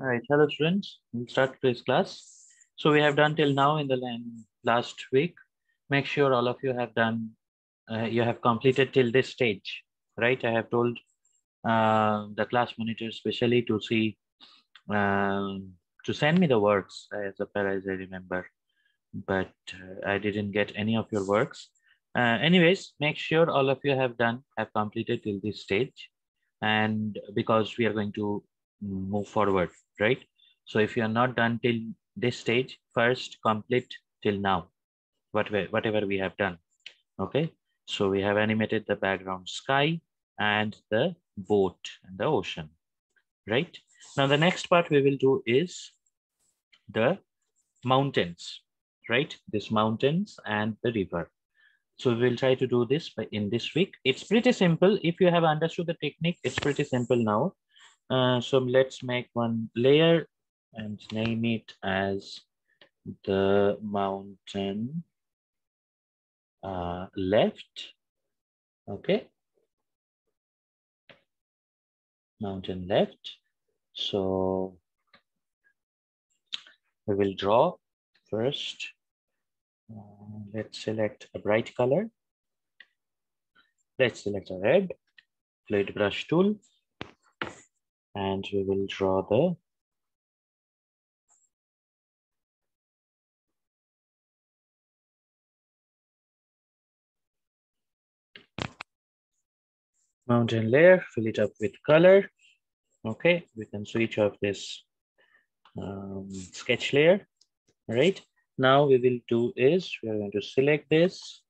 All right, hello students. We'll start today's class. So we have done till now in the last week. Make sure all of you have done, you have completed till this stage, right? I have told the class monitor especially to see, to send me the works as far as I remember, but I didn't get any of your works. Anyways, make sure all of you have completed till this stage, and because we are going to move forward, right? So if you are not done till this stage, first complete till now, whatever we have done. Okay, so we have animated the background sky and the boat and the ocean, right? Now the next part we will do is the mountains, right? These mountains and the river. So we'll try to do this in this week. It's pretty simple. If you have understood the technique, it's pretty simple now. So let's make one layer and name it as the mountain left. Okay. Mountain left. So we will draw first. Let's select a bright color. Let's select a red. Fluid brush tool. And we will draw the mountain layer, fill it up with color. Okay, we can switch off this sketch layer, right? Now we will do is we are going to select this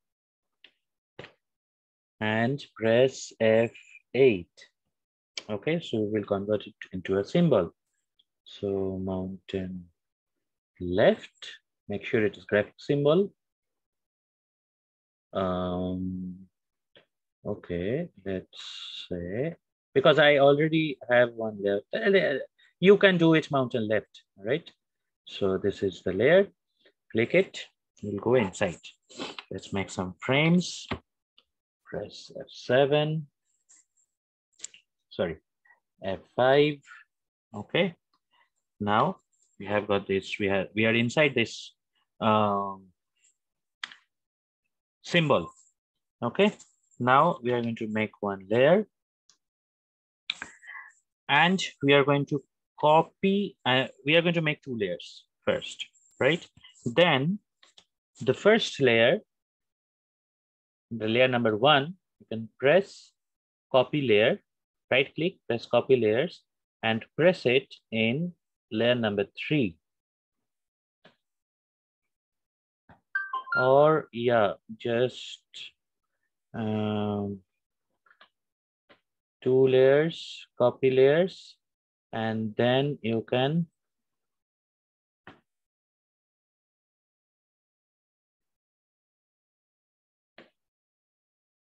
and press F8. Okay, so we will convert it into a symbol. So mountain left, make sure it is graphic symbol. Okay, let's say, because I already have one left. You can do it mountain left, right? So this is the layer. Click it, we'll go inside. Let's make some frames. Press F7. Sorry, F5. Okay. Now we have got this. We are inside this symbol. Okay. Now we are going to make one layer, and we are going to copy. We are going to make two layers first, right? Then the first layer, the layer number 1, you can press copy layer, right click, press copy layers, and press it in layer number 3. Or yeah, just 2 layers, copy layers, and then you can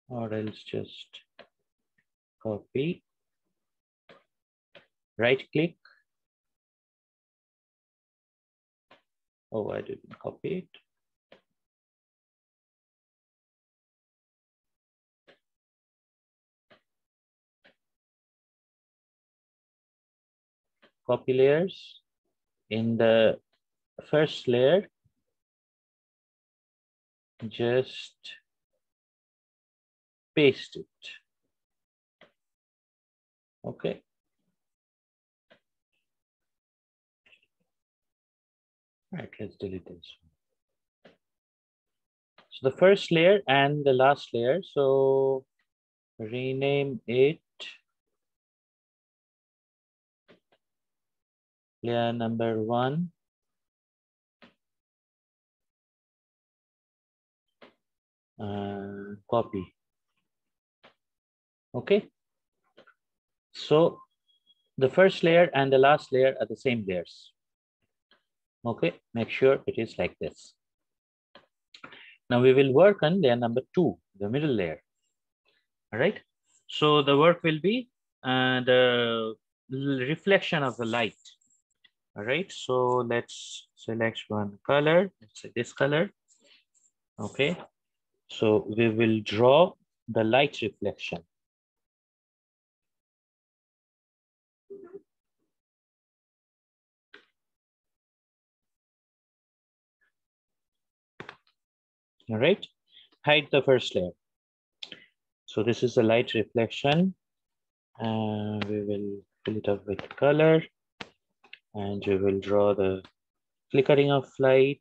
or else just copy, right click. Oh, I didn't copy it. Copy layers. In the first layer, just paste it. Okay. Right, let's delete this. So the first layer and the last layer. So rename it layer number 1. Copy. Okay. So the first layer and the last layer are the same layers. Okay, make sure it is like this. Now we will work on layer number 2, the middle layer. All right. So the work will be the reflection of the light. All right. So let's select one color. Let's say this color. Okay. So we will draw the light reflection. All right, hide the first layer. So this is the light reflection, and we will fill it up with color, and we will draw the flickering of light.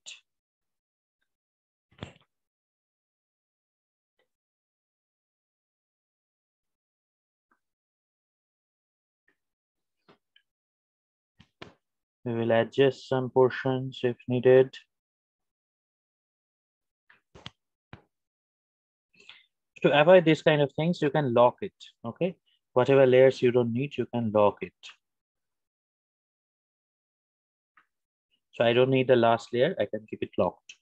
We will adjust some portions if needed. To avoid these kind of things, you can lock it, okay? Whatever layers you don't need, you can lock it. So I don't need the last layer, I can keep it locked.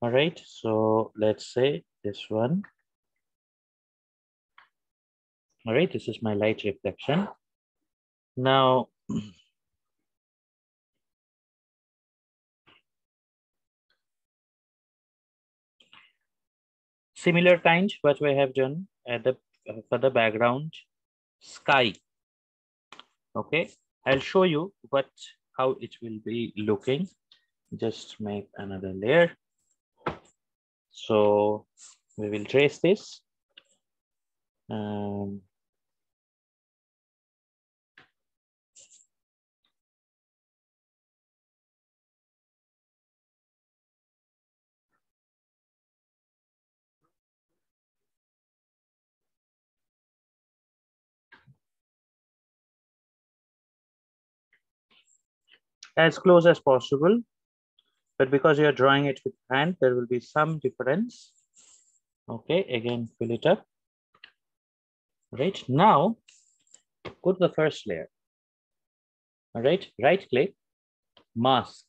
All right, so let's say this one. All right, this is my light reflection. Now, similar kind, what we have done at the for the background sky. Okay, I'll show you how it will be looking. Just make another layer. So we will trace this. As close as possible, but because you are drawing it with hand, there will be some difference. Okay, again, fill it up. Right, now go to the first layer. All right, right click, mask.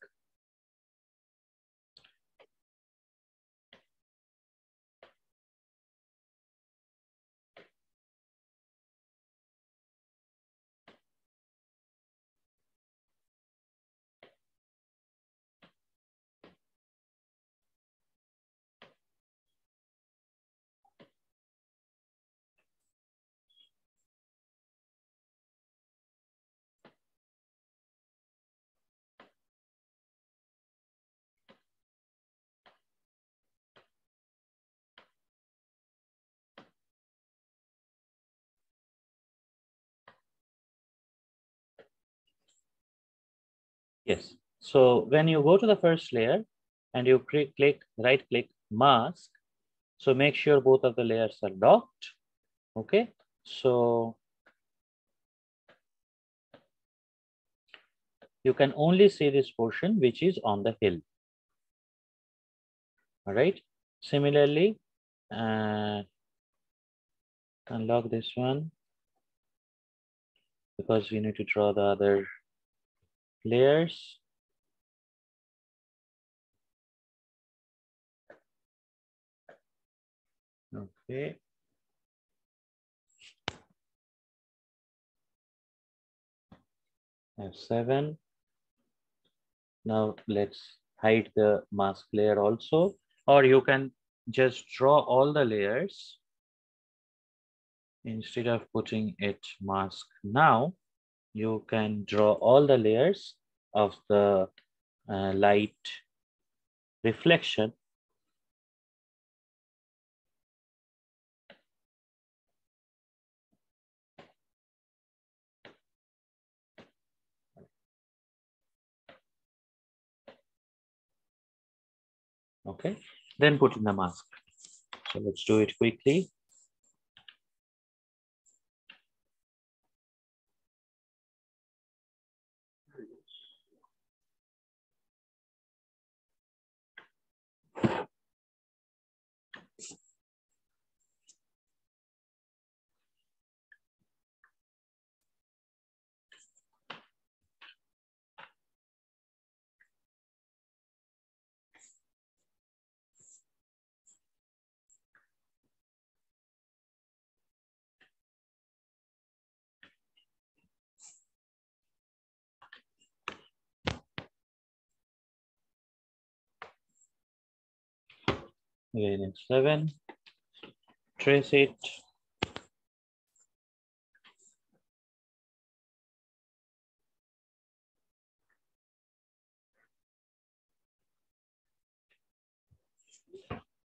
Yes. So when you go to the first layer and you right click mask, so make sure both of the layers are locked. Okay. So you can only see this portion which is on the hill. All right. Similarly, unlock this one because we need to draw the other layers. Okay. F7. Now let's hide the mask layer also, or you can just draw all the layers instead of putting it mask now. You can draw all the layers of the light reflection. Okay, then put in the mask. So let's do it quickly. Again, F7, trace it.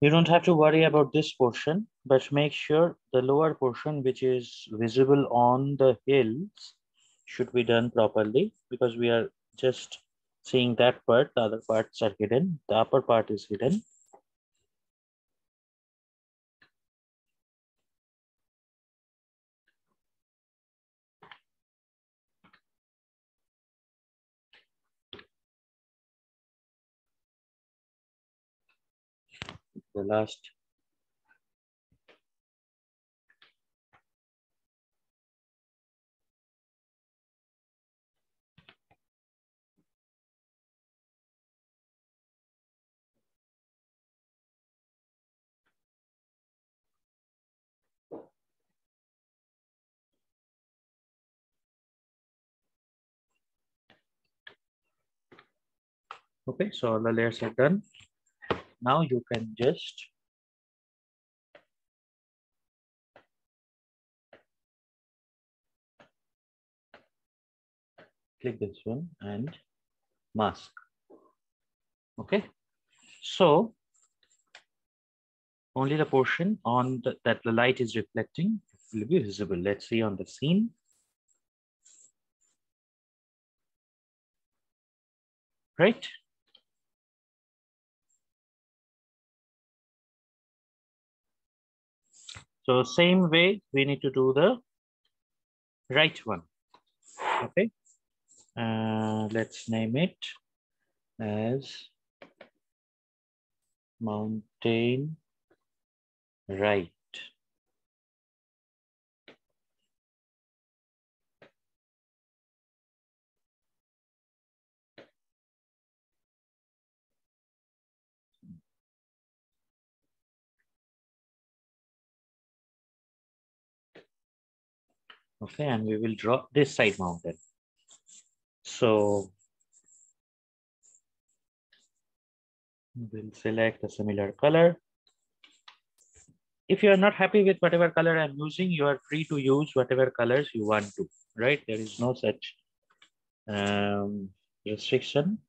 You don't have to worry about this portion, but make sure the lower portion, which is visible on the hills, should be done properly, because we are just seeing that part. The other parts are hidden. The upper part is hidden. The last. Okay, so all the layers are done. Now you can just click this one and mask. Okay, so only the portion on that the light is reflecting will be visible. Let's see on the scene. Right? So same way we need to do the right one. Okay. Let's name it as mountain right. Okay, and we will draw this side mountain. So we'll select a similar color. If you are not happy with whatever color I'm using, you are free to use whatever colors you want to, right? There is no such restriction.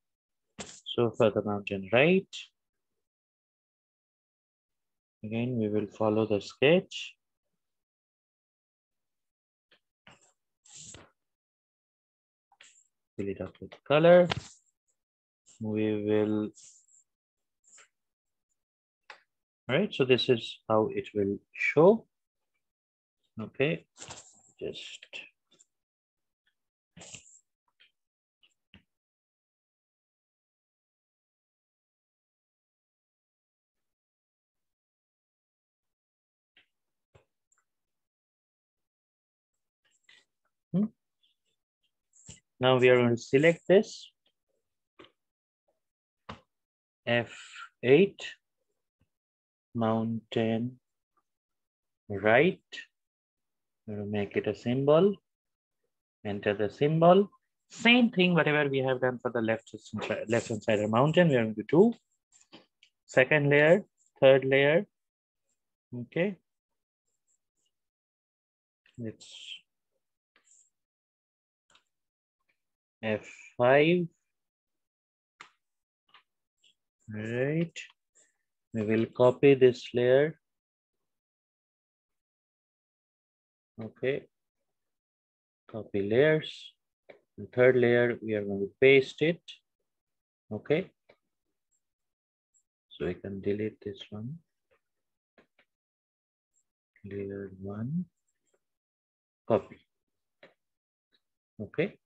So for the mountain right, again, we will follow the sketch. Fill it up with color. We will, right? So this is how it will show. Okay, just now we are going to select this F8 mountain right. We're going to make it a symbol. Enter the symbol. Same thing, whatever we have done for the left hand side of the mountain, we are going to do. Second layer, third layer. Okay. It's F5. Right. We will copy this layer. Okay. Copy layers. The third layer, we are going to paste it. Okay. So I can delete this one. Layer 1. Copy. Okay.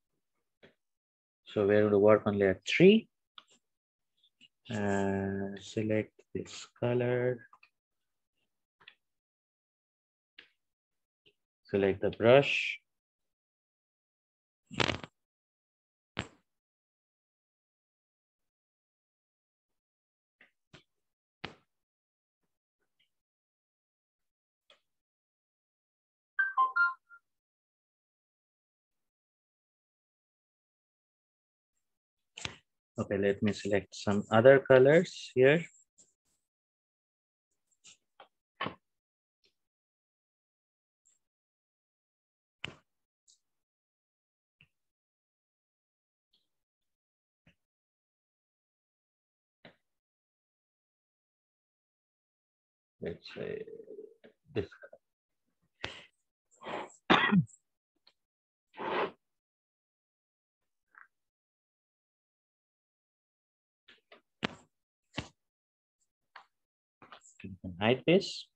So we're going to work on layer 3. Select this color. Select the brush. Okay, let me select some other colors here. let's say this. You can hide this.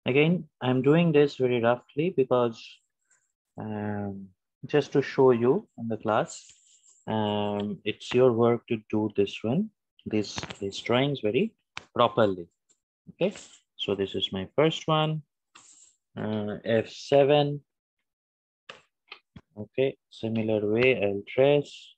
Again, I'm doing this very roughly because just to show you in the class, it's your work to do this one, these drawings very properly. Okay, so this is my first one, F7. Okay, similar way I'll trace.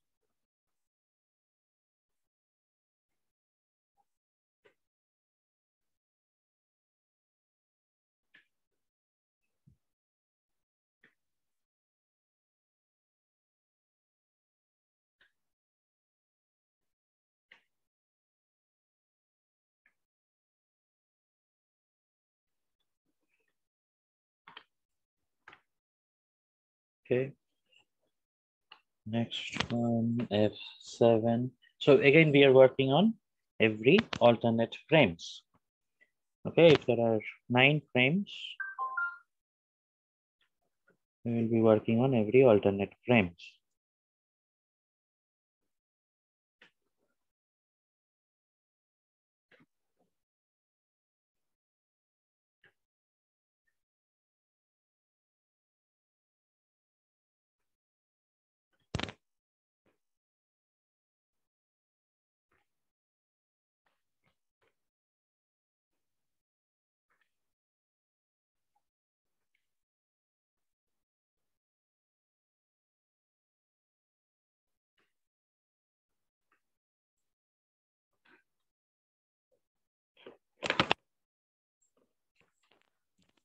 Okay, next one, F7. So again, we are working on every alternate frames. Okay, if there are 9 frames, we will be working on every alternate frames.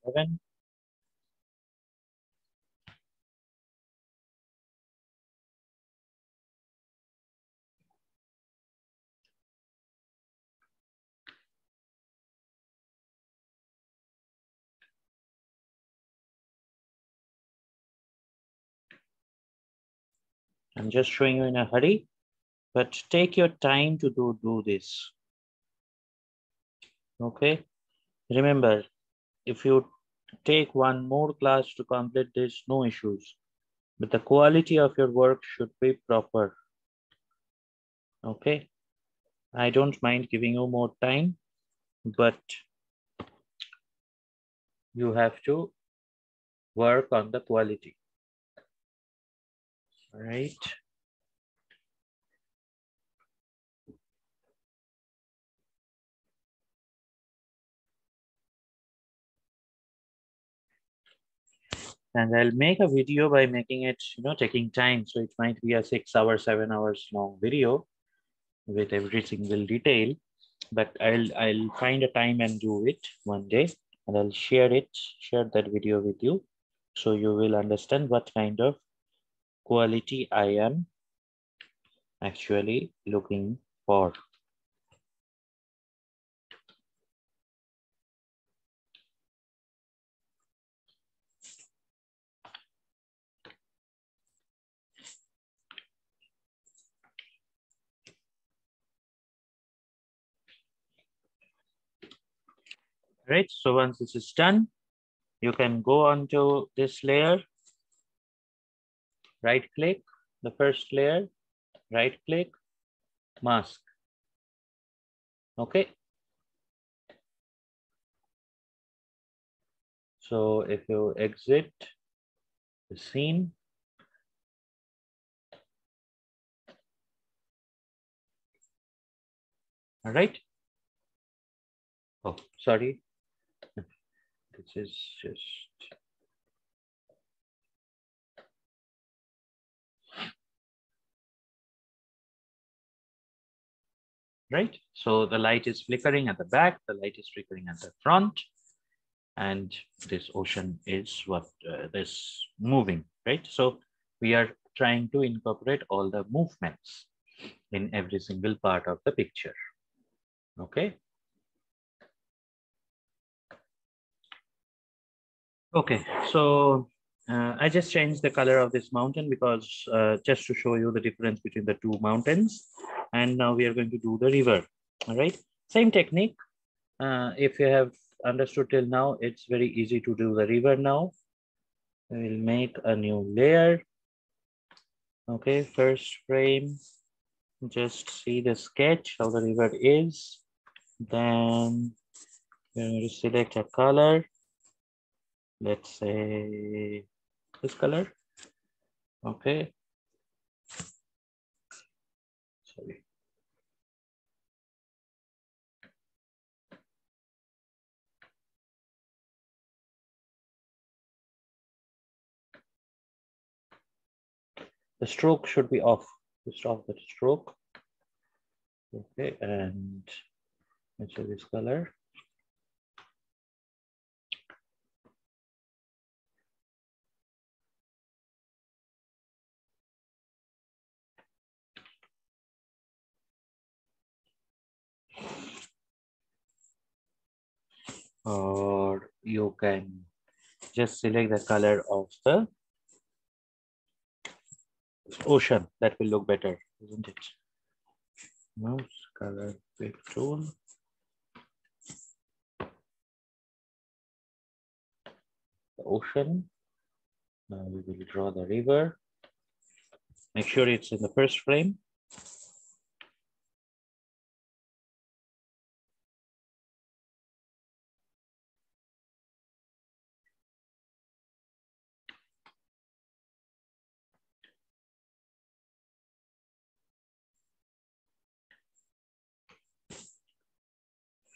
Seven. I'm just showing you in a hurry, but take your time to do this. Okay, remember, if you take one more class to complete this, no issues, but the quality of your work should be proper. Okay, I don't mind giving you more time, but you have to work on the quality. All right. And I'll make a video by making it, taking time. So it might be a 6 hours, 7 hours long video with every single detail, but I'll find a time and do it one day, and I'll share that video with you, so you will understand what kind of quality I am actually looking for. Right, so once this is done, you can go onto this layer, right click, the first layer, right click, mask. Okay. So if you exit the scene, all right. Oh, sorry. This is just. Right. So the light is flickering at the back, the light is flickering at the front, and this ocean is what this moving, right? So we are trying to incorporate all the movements in every single part of the picture. Okay. Okay, so I just changed the color of this mountain because just to show you the difference between the two mountains. And now we are going to do the river. All right, same technique. If you have understood till now, it's very easy to do the river now. We will make a new layer. Okay, first frame, just see the sketch how the river is. Then we're going to select a color. Let's say this color. Okay. Sorry. The stroke should be off. Just off the stroke. Okay, and let's say this color. Or you can just select the color of the ocean. That will look better, isn't it? Mouse color pick tool. The ocean. Now we will draw the river. Make sure it's in the first frame.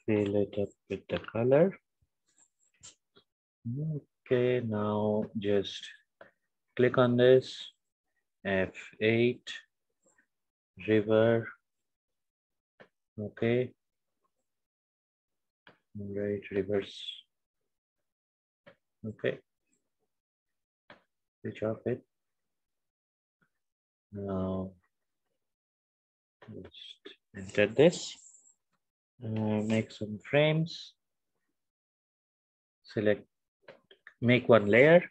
Fill it up with the color. Okay, now just click on this. F8, river. Okay. Right, reverse. Okay. Switch off it. Now, just enter this. Make some frames. Select, make one layer.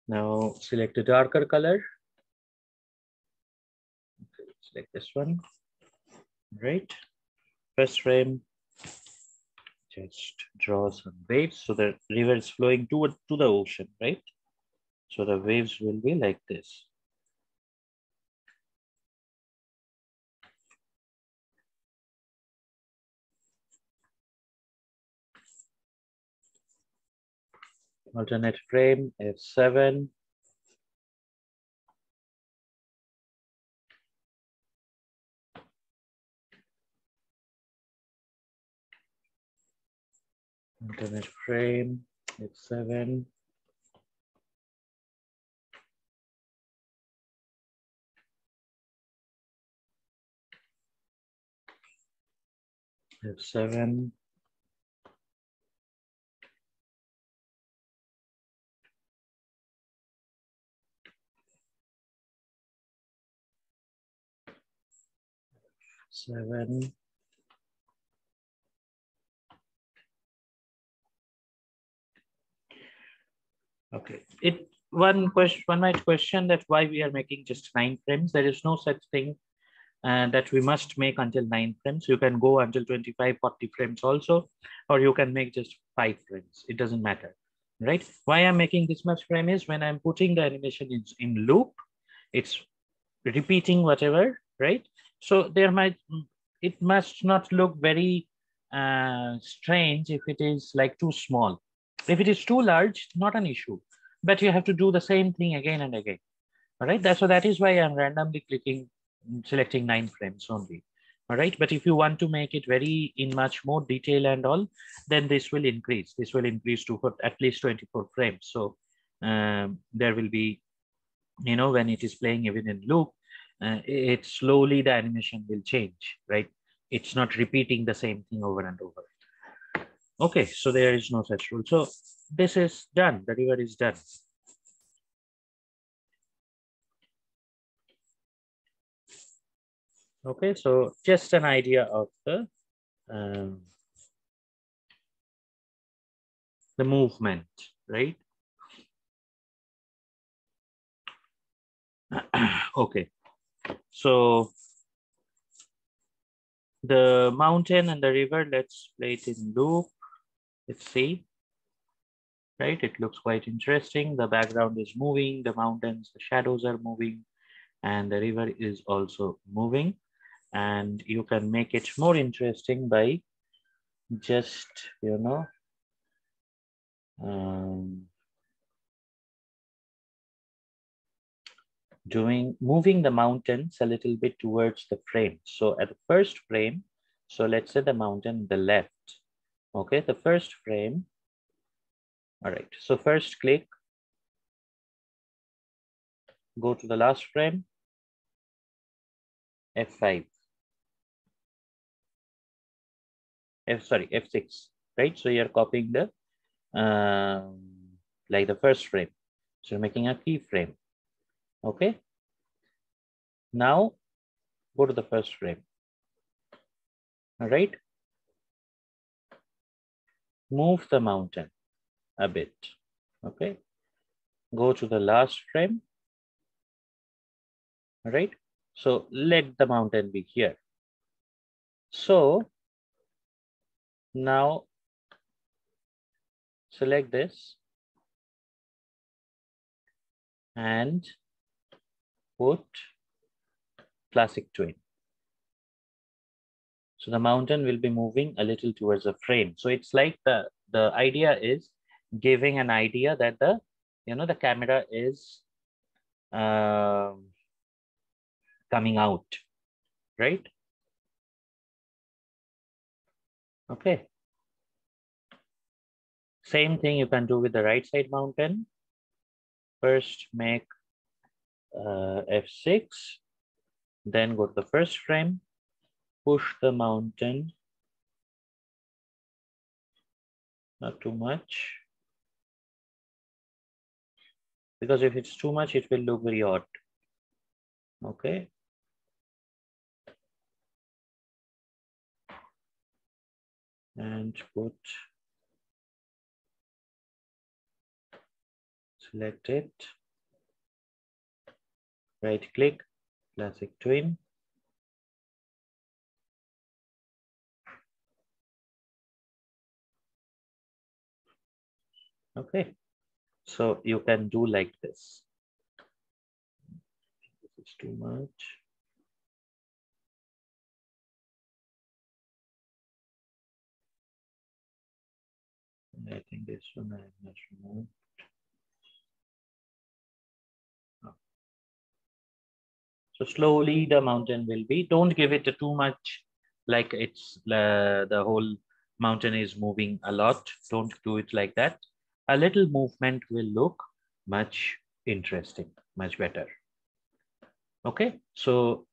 Now select a darker color. Okay, select this one. Right. First frame. Just draw some waves. So the river is flowing to the ocean, right? So the waves will be like this. Alternate frame, F7. Alternate frame, F7. F7. Seven. Okay. One might question that why we are making just 9 frames. There is no such thing that we must make until 9 frames. You can go until 25, 40 frames also, or you can make just 5 frames. It doesn't matter, right? Why I'm making this much frame is when I'm putting the animation in loop, it's repeating whatever, right? So it must not look very strange if it is like too small. If it is too large, not an issue, but you have to do the same thing again and again. All right, that is why I'm randomly selecting 9 frames only. All right, but if you want to make it very in much more detail and all, then this will increase. This will increase to at least 24 frames. So there will be, when it is playing even in loop, it slowly the animation will change, right? It's not repeating the same thing over and over. Okay, so there is no such rule. So this is done. The river is done. Okay, so just an idea of the movement, right? Okay, so the mountain and the river, let's play it in loop. Let's see, right? It looks quite interesting. The background is moving, the mountains, the shadows are moving, and the river is also moving. And you can make it more interesting by just, moving the mountains a little bit towards the frame. So at the first frame, so let's say the mountain the left. Okay, the first frame. All right, so first click, go to the last frame, F5. F6, right? So you're copying the like the first frame. So you're making a keyframe. Okay. Now go to the first frame. All right. Move the mountain a bit. Okay. Go to the last frame. All right. So let the mountain be here. So now select this and put classic twin. So the mountain will be moving a little towards the frame. So it's like the idea is giving an idea that the camera is coming out, right? Okay. Same thing you can do with the right side mountain. First make F6, then go to the first frame, push the mountain, not too much, because if it's too much, it will look very odd. Okay. And select it, right click, classic twin. Okay, so you can do like this. This is too much. I think this one I must remove. So slowly the mountain will be, don't give it too much, like it's the whole mountain is moving a lot. Don't do it like that. A little movement will look much interesting, much better. Okay, so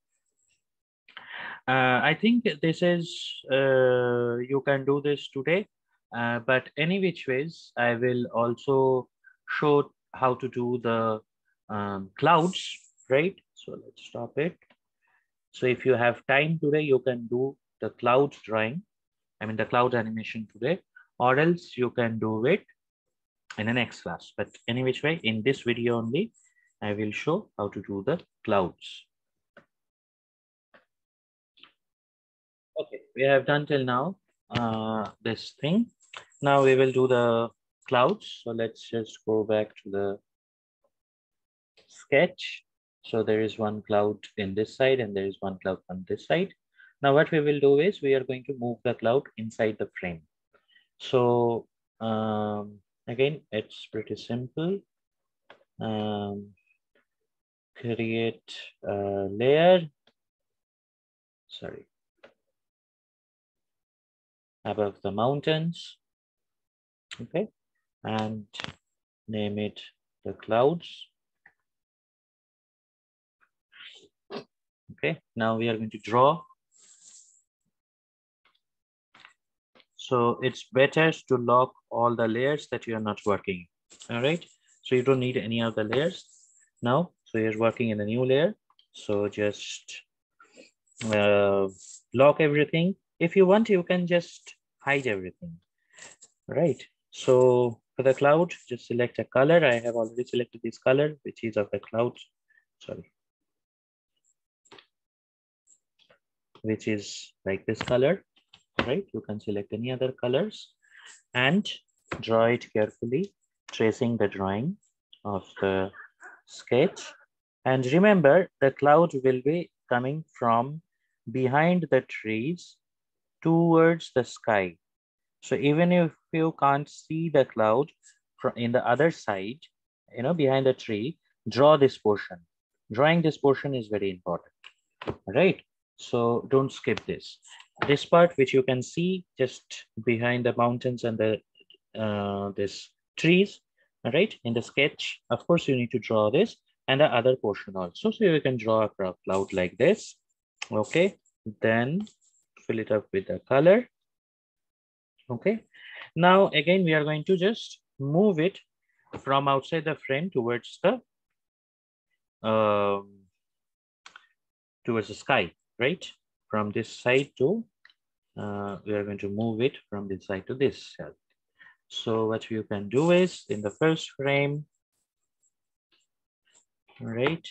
I think this is, you can do this today, but any which ways, I will also show how to do the clouds, right? So let's stop it. So if you have time today, you can do the cloud drawing, the cloud animation today, or else you can do it in the next class. But any which way, in this video only, I will show how to do the clouds. Okay, we have done till now this thing. Now we will do the clouds. So let's just go back to the sketch. So there is one cloud in this side and there is one cloud on this side. Now what we will do is we are going to move the cloud inside the frame. So again, it's pretty simple. Create a layer. Sorry. Above the mountains. Okay. And name it the clouds. Okay, now we are going to draw. So it's better to lock all the layers that you are not working. All right, so you don't need any of the layers now. So you're working in a new layer. So just lock everything. If you want, you can just hide everything, right? So for the cloud, just select a color. I have already selected this color, which is of the cloud, sorry, which is like this color, right? You can select any other colors and draw it carefully, tracing the drawing of the sketch. And remember, the cloud will be coming from behind the trees towards the sky. So even if you can't see the cloud from in the other side, behind the tree, draw this portion. Drawing this portion is very important, right? So don't skip this. This part, which you can see just behind the mountains and the this trees, right? In the sketch, of course, you need to draw this and the other portion also. So you can draw a cloud like this, okay? Then fill it up with the color, okay? Now, again, we are going to just move it from outside the frame towards the sky, right? From this side to, we are going to move it from this side to this side. So what you can do is in the first frame, right?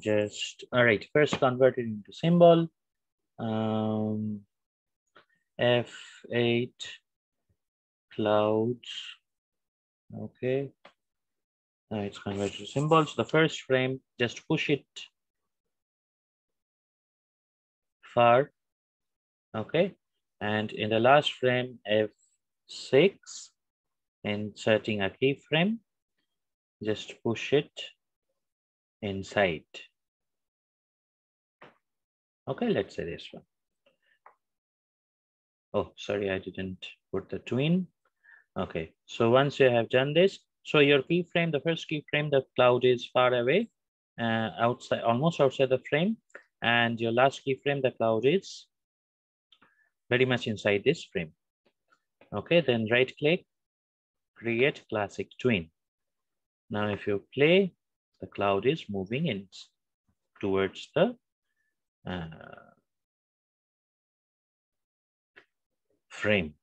Just, all right, first convert it into symbol. F8 clouds, okay. Now it's converted to symbols. The first frame, just push it far, okay. And in the last frame, F6, inserting a keyframe, just push it inside. Okay, let's say this one. Oh, sorry, I didn't put the twin. Okay, so once you have done this, so your keyframe, the first keyframe, the cloud is far away, outside, almost outside the frame. And your last keyframe, the cloud is very much inside this frame. Okay, then right click, create classic twin. Now, if you play, the cloud is moving in towards the frame,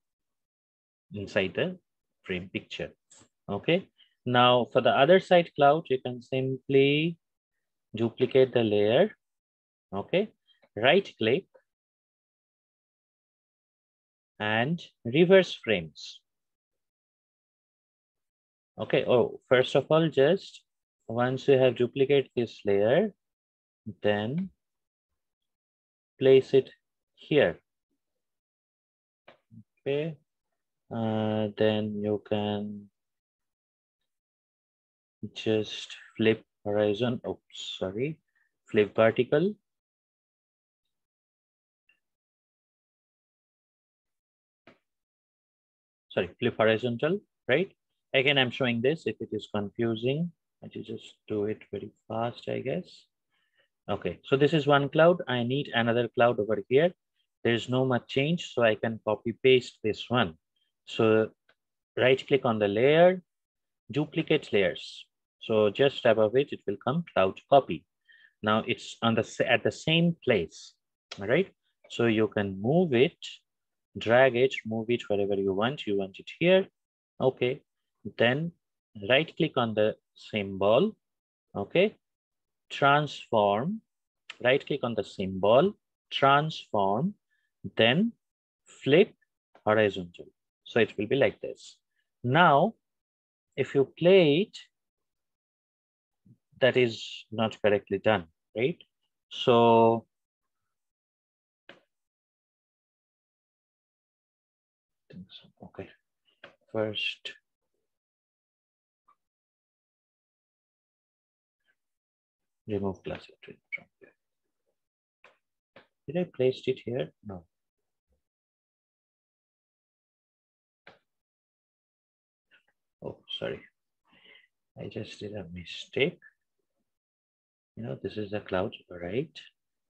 inside the frame picture. Okay, now for the other side cloud, you can simply duplicate the layer. Okay, right click and reverse frames. Okay, oh, first of all, just once you have duplicated this layer, then place it here. Okay, then you can just flip horizon. Oh, sorry, flip vertical. Sorry, flip horizontal, right? Again, I'm showing this. If it is confusing, I should just do it very fast, I guess. Okay, so this is one cloud. I need another cloud over here. There's no much change, so I can copy paste this one. So right click on the layer, duplicate layers. So just above it, it will come cloud copy. Now it's on at the same place, all right? So you can move it, drag it, move it wherever you want. You want it here, okay. Then right click on the symbol, okay. Transform, right click on the symbol, transform, then flip horizontal. So it will be like this. Now, if you play it, that is not correctly done, right? So okay, first remove classic twin from here. Did I place it here? No. Oh, sorry. I just did a mistake. This is the cloud, right?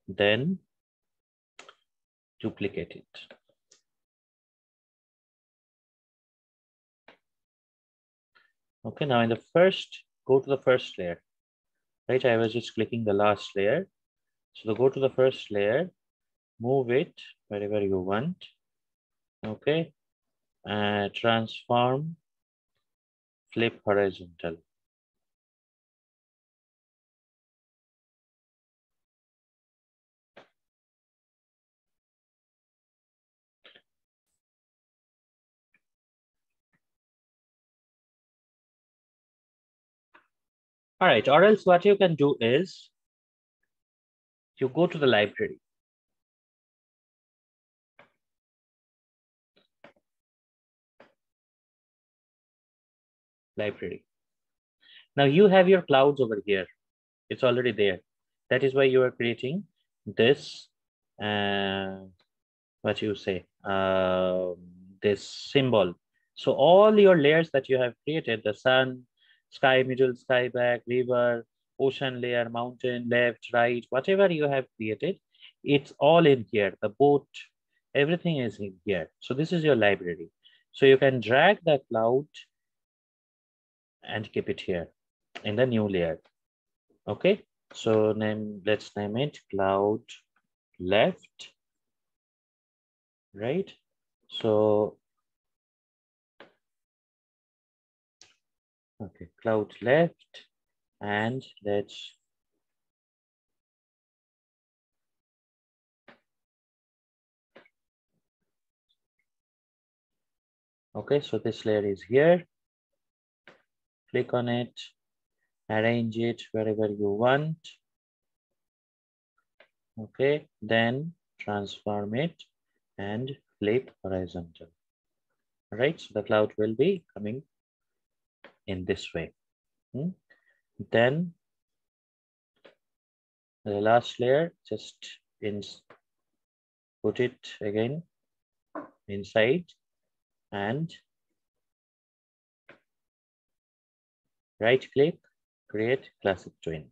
Then duplicate it. Okay, now in the first, go to the first layer, right? I was just clicking the last layer. So go to the first layer, move it wherever you want. Okay, transform, flip horizontal. All right, or else what you can do is you go to the library. Library. Now you have your clouds over here. It's already there. That is why you are creating this, what you say, this symbol. So all your layers that you have created, the sun, sky, middle, sky, back, river, ocean layer, mountain, left, right, whatever you have created, it's all in here. The boat, everything is in here. So this is your library. So you can drag the cloud and keep it here in the new layer. Okay, so let's name it cloud left, right? So okay, cloud left, and let's okay, so this layer is here. Click on it, arrange it wherever you want. Okay, then transform it and flip horizontal. All right, so the cloud will be coming in this way. Then the last layer, just put it again inside and right click, create classic twin.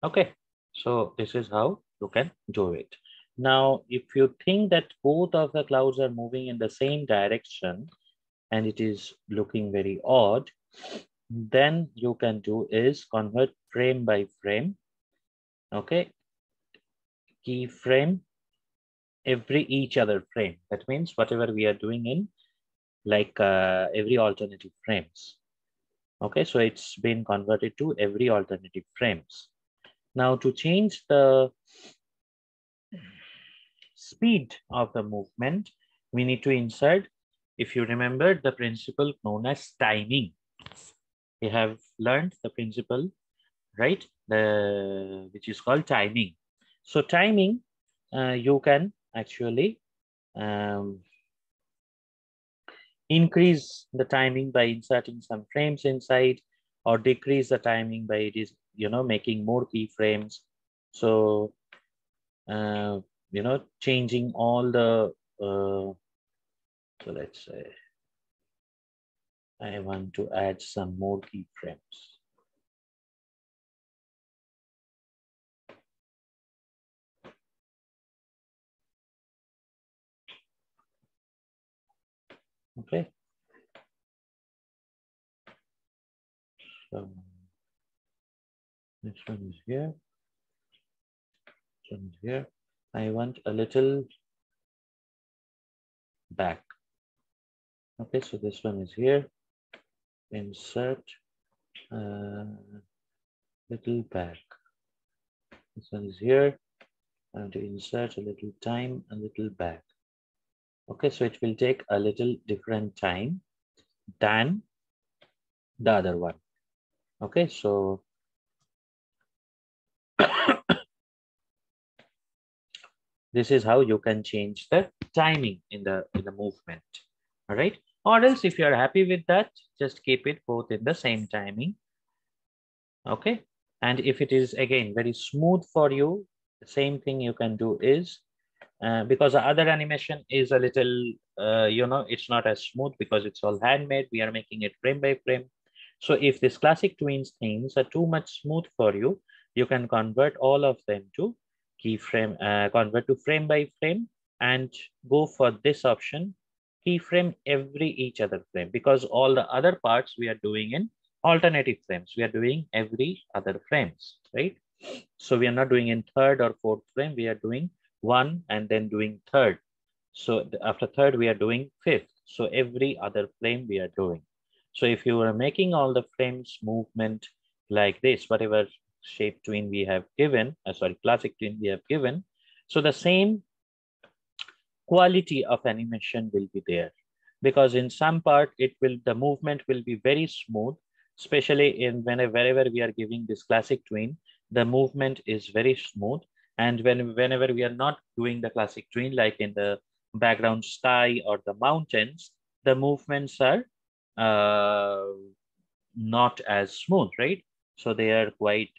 Okay, so this is how you can do it. Now, if you think that both of the clouds are moving in the same direction and it is looking very odd, then you can do is convert frame by frame. Okay, keyframe each other frame. That means whatever we are doing in like every alternative frames. Okay, so it's been converted to every alternative frames. Now to change the speed of the movement, we need to insert, if you remember, the principle known as timing. We have learned the principle, right? Which is called timing. So timing, you can actually increase the timing by inserting some frames inside, or decrease the timing by making more keyframes. So changing all the so let's say I want to add some more keyframes. Okay, so this one is here, this one is here. I want a little back. Okay, so this one is here. Insert little back. This one is here. I want to insert a little time, a little back. Okay, so it will take a little different time than the other one. Okay, so this is how you can change the timing in the movement. All right, or else if you are happy with that, just keep it both in the same timing. Okay, and if it is again very smooth for you, the same thing you can do is because the other animation is a little it's not as smooth because it's all handmade. We are making it frame by frame. So if this classic twins things are too much smooth for you, you can convert all of them to keyframe, convert to frame by frame, and go for this option, keyframe every each other frame, because all the other parts we are doing in alternative frames. We are doing every other frames, right? So we are not doing in third or fourth frame. We are doing one and then doing third. So after third, we are doing fifth. So every other frame we are doing. So if you are making all the frames movement like this, whatever shape twin we have given, sorry, classic twin we have given, so the same quality of animation will be there, because in some part the movement will be very smooth, especially in wherever we are giving this classic twin, the movement is very smooth. And whenever we are not doing the classic twin, like in the background sky or the mountains, the movements are uh, not as smooth, right? So they are quite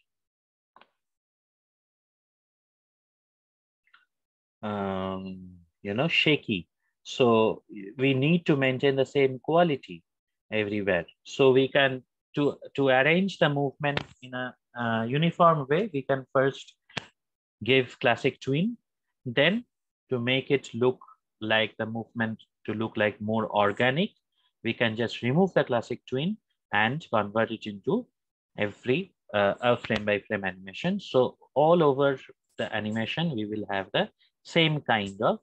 shaky. So we need to maintain the same quality everywhere. So we can, to arrange the movement in a uniform way, we can first give classic twin. Then to make it look like the movement to look like more organic, we can just remove the classic twin and convert it into every a frame by frame animation. So all over the animation, we will have the same kind of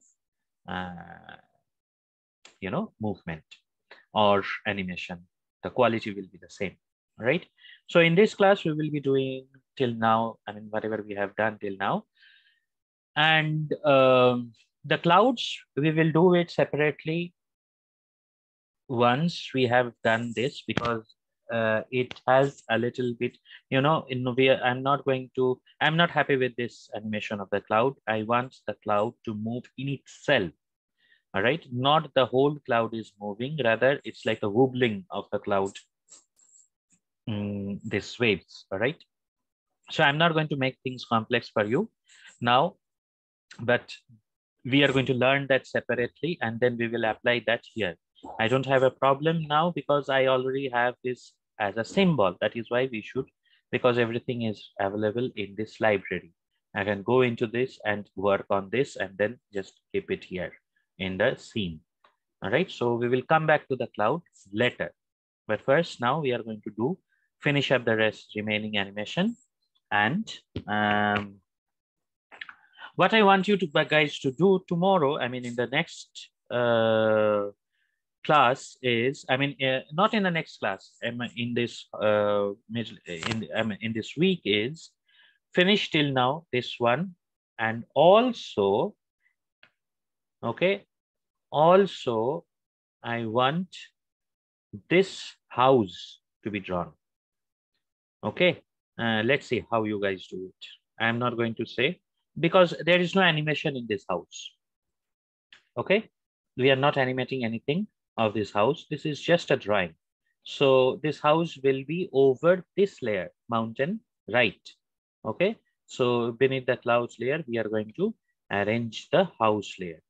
movement or animation. The quality will be the same, right? So in this class, we will be doing till now, I mean, whatever we have done till now. And the clouds, we will do it separately once we have done this, because it has a little bit, I'm not happy with this animation of the cloud. I want the cloud to move in itself. All right, not the whole cloud is moving, rather it's like a wobbling of the cloud, these waves. All right, so I'm not going to make things complex for you now, but we are going to learn that separately and then we will apply that here. I don't have a problem now because I already have this as a symbol. That is why we should, because everything is available in this library. I can go into this and work on this and then just keep it here in the scene. All right, so we will come back to the cloud later. But first, now we are going to finish up the remaining animation. And what I want you guys to do tomorrow, I mean, in the next class is, I mean, not in the next class, I mean, in this in this week is finish till now this one, and also, okay, also I want this house to be drawn. Okay, let's see how you guys do it. I'm not going to say, because there is no animation in this house. Okay, we are not animating anything of this house. This is just a drawing. So this house will be over this layer, mountain, right? Okay, so beneath the clouds layer, we are going to arrange the house layer.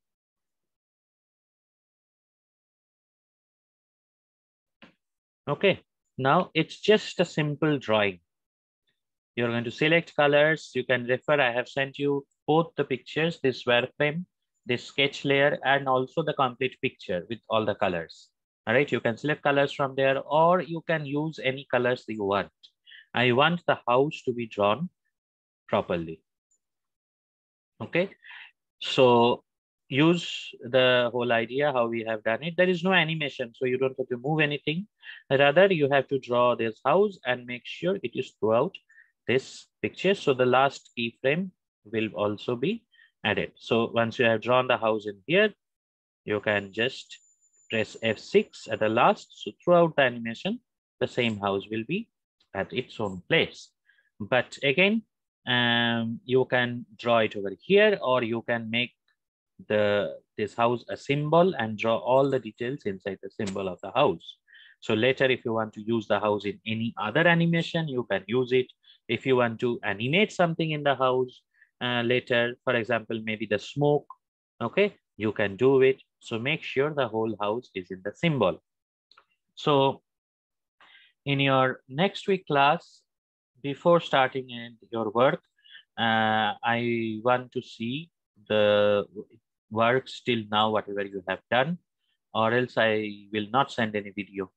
Okay, now it's just a simple drawing. You're going to select colors. You can refer, I have sent you both the pictures, this wireframe, this sketch layer, and also the complete picture with all the colors. All right, you can select colors from there, or you can use any colors that you want. I want the house to be drawn properly. Okay, so use the whole idea how we have done it. There is no animation, so you don't have to move anything. Rather, you have to draw this house and make sure it is throughout this picture. So the last keyframe will also be added. So once you have drawn the house in here, you can just press F6 at the last. So throughout the animation, the same house will be at its own place. But again, you can draw it over here, or you can make this house a symbol and draw all the details inside the symbol of the house. So later, if you want to use the house in any other animation, you can use it. If you want to animate something in the house later, for example, maybe the smoke, okay, you can do it. So make sure the whole house is in the symbol. So in your next week class, before starting your work, I want to see the works till now, whatever you have done, or else I will not send any video.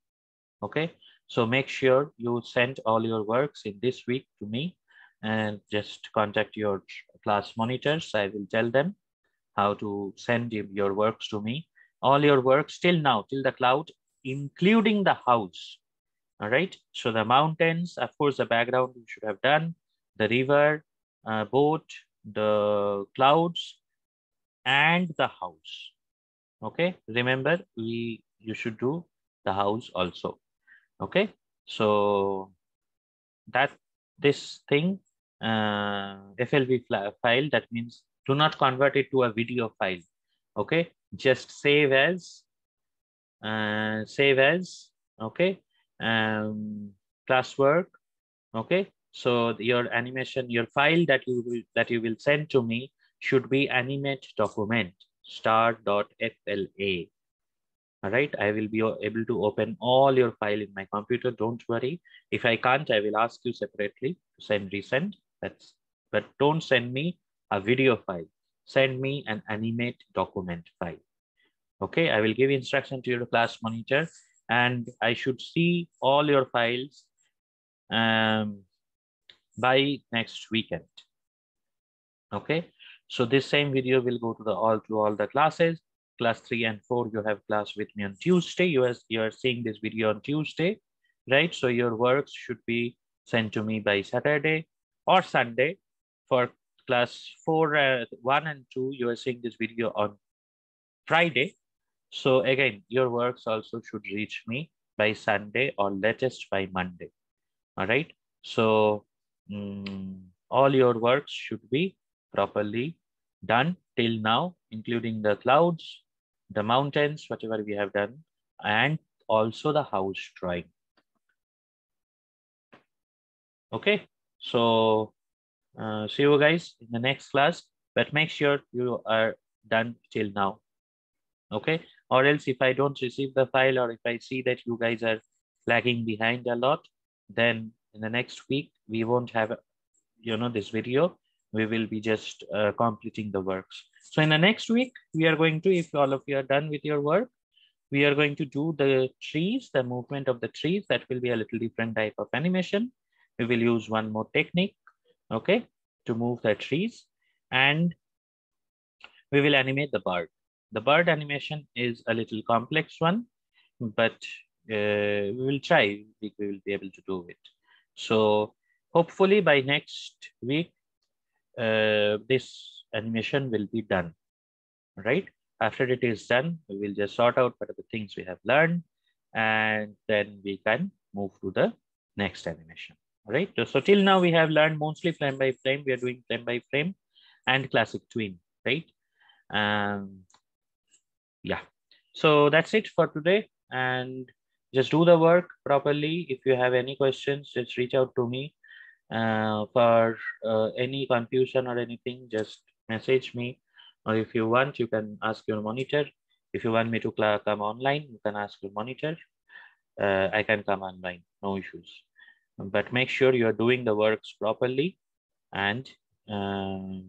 Okay, so make sure you send all your works in this week to me, and just contact your class monitors. I will tell them how to send your works to me. All your works till now, till the cloud, including the house. All right. So the mountains, of course, the background you should have done, the river, boat, the clouds, and the house. Okay. Remember, you should do the house also. Okay. So that this thing, FLV file, that means do not convert it to a video file. Okay. Just save as, okay. Classwork. Okay. So your animation, your file that you will send to me should be animate document star.fla. All right. I will be able to open all your file in my computer. Don't worry. If I can't, I will ask you separately to resend. But don't send me a video file. Send me an animate document file. Okay. I will give instruction to your class monitor, and I should see all your files by next weekend. Okay. So this same video will go to all the classes. Class 3 and 4, you have class with me on Tuesday. You are seeing this video on Tuesday, right? So your works should be sent to me by Saturday or Sunday. For class 4, 1 and 2, you are seeing this video on Friday. So again, your works also should reach me by Sunday or latest by Monday. All right. So all your works should be properly done till now, including the clouds, the mountains, whatever we have done, and also the house drawing. Okay. So see you guys in the next class, but make sure you are done till now. Okay. Or else if I don't receive the file, or if I see that you guys are lagging behind a lot, then in the next week, we won't have, this video. We will be just completing the works. So in the next week, we are going to, if all of you are done with your work, we are going to do the trees, the movement of the trees. That will be a little different type of animation. We will use one more technique, okay, to move the trees. And we will animate the bird. The bird animation is a little complex one, but we will try. We will be able to do it. So hopefully by next week, this animation will be done, right? After it is done, we will just sort out what are the things we have learned, and then we can move to the next animation, right? So till now we have learned mostly frame by frame. We are doing frame by frame and classic tween, right? Yeah, so that's it for today, and just do the work properly. If you have any questions, just reach out to me. For any confusion or anything, just message me, or if you want, you can ask your monitor. If you want me to come online, you can ask your monitor. I can come online, no issues. But make sure you are doing the works properly, and all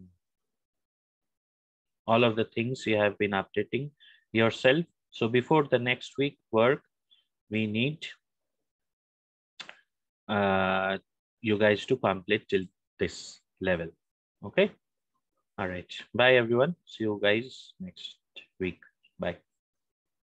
of the things you have been updating yourself. So before the next week work, we need you guys to complete till this level. Okay. All right. Bye, everyone. See you guys next week. Bye.